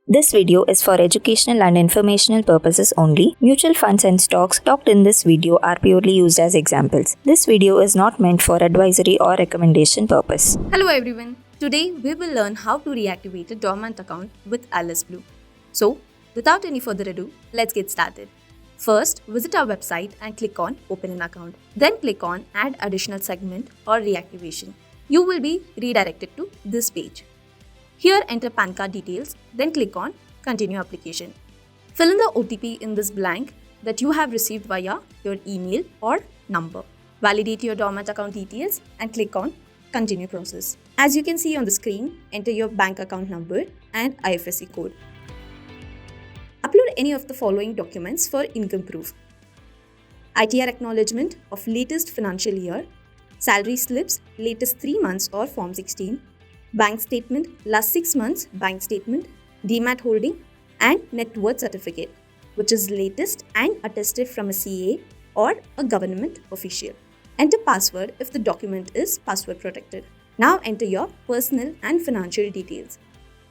This video is for educational and informational purposes only. Mutual funds and stocks talked in this video are purely used as examples. This video is not meant for advisory or recommendation purpose. Hello everyone. Today we will learn how to reactivate a dormant account with aliceblue. So, without any further ado, let's get started. First, visit our website and click on Open an account. Then click on Add additional segment or reactivation. You will be redirected to this page. Here enter PAN card details, then click on Continue application. Fill in the OTP in this blank that you have received via your email or number. Validate your dormant account details and click on Continue process. As you can see on the screen, enter your bank account number and IFSC code. Upload any of the following documents for income proof. ITR acknowledgement of latest financial year, salary slips, latest 3 months or Form 16, bank statement, last 6 months bank statement, demat holding and net worth certificate, which is latest and attested from a CA or a government official. Enter password if the document is password protected. Now enter your personal and financial details.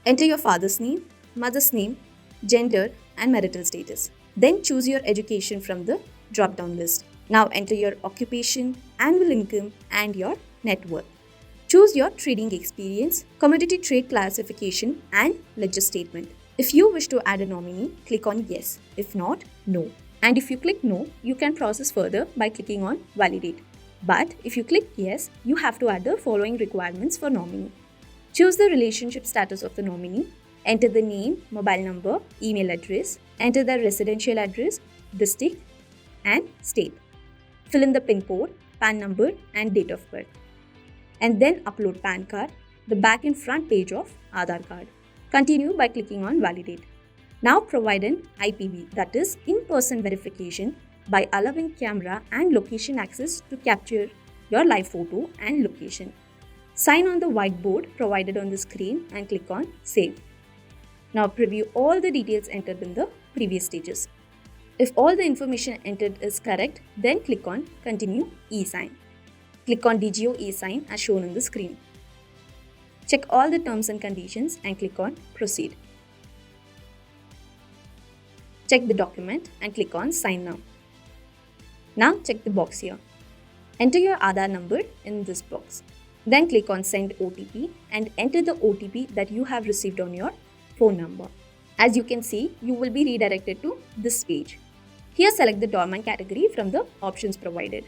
Enter your father's name, mother's name, gender and marital status. Then choose your education from the drop-down list. Now enter your occupation, annual income and your net worth. Choose your trading experience, commodity trade classification and ledger statement. If you wish to add a nominee, click on yes. If not, no. And if you click no, you can process further by clicking on validate. But if you click yes, you have to add the following requirements for nominee. Choose the relationship status of the nominee. Enter the name, mobile number, email address. Enter the residential address, district and state. Fill in the PIN code, PAN number and date of birth. And then upload PAN card, the back and front page of Aadhaar card. Continue by clicking on validate. Now provide an IPV, that is in-person verification, by allowing camera and location access to capture your live photo and location. Sign on the whiteboard provided on the screen and click on save. Now preview all the details entered in the previous stages. If all the information entered is correct, then click on continue e-sign. Click on DGO e-sign as shown on the screen. Check all the terms and conditions and click on proceed. Check the document and click on sign now. Now check the box here. Enter your Aadhaar number in this box. Then click on send OTP and enter the OTP that you have received on your phone number. As you can see, you will be redirected to this page. Here select the dormant category from the options provided.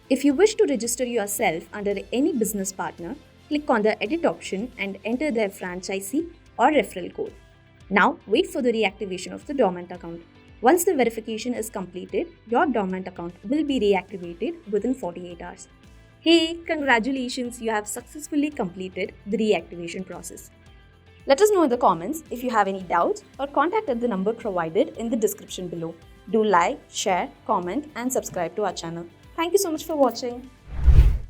If you wish to register yourself under any business partner, click on the edit option and enter their franchisee or referral code. Now wait for the reactivation of the dormant account. Once the verification is completed, your dormant account will be reactivated within 48 hours. Hey, congratulations, you have successfully completed the reactivation process. Let us know in the comments if you have any doubts or contact at the number provided in the description below. Do like, share, comment and subscribe to our channel. Thank you so much for watching.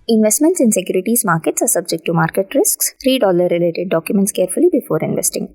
Investments in securities markets are subject to market risks. Read all the related documents carefully before investing.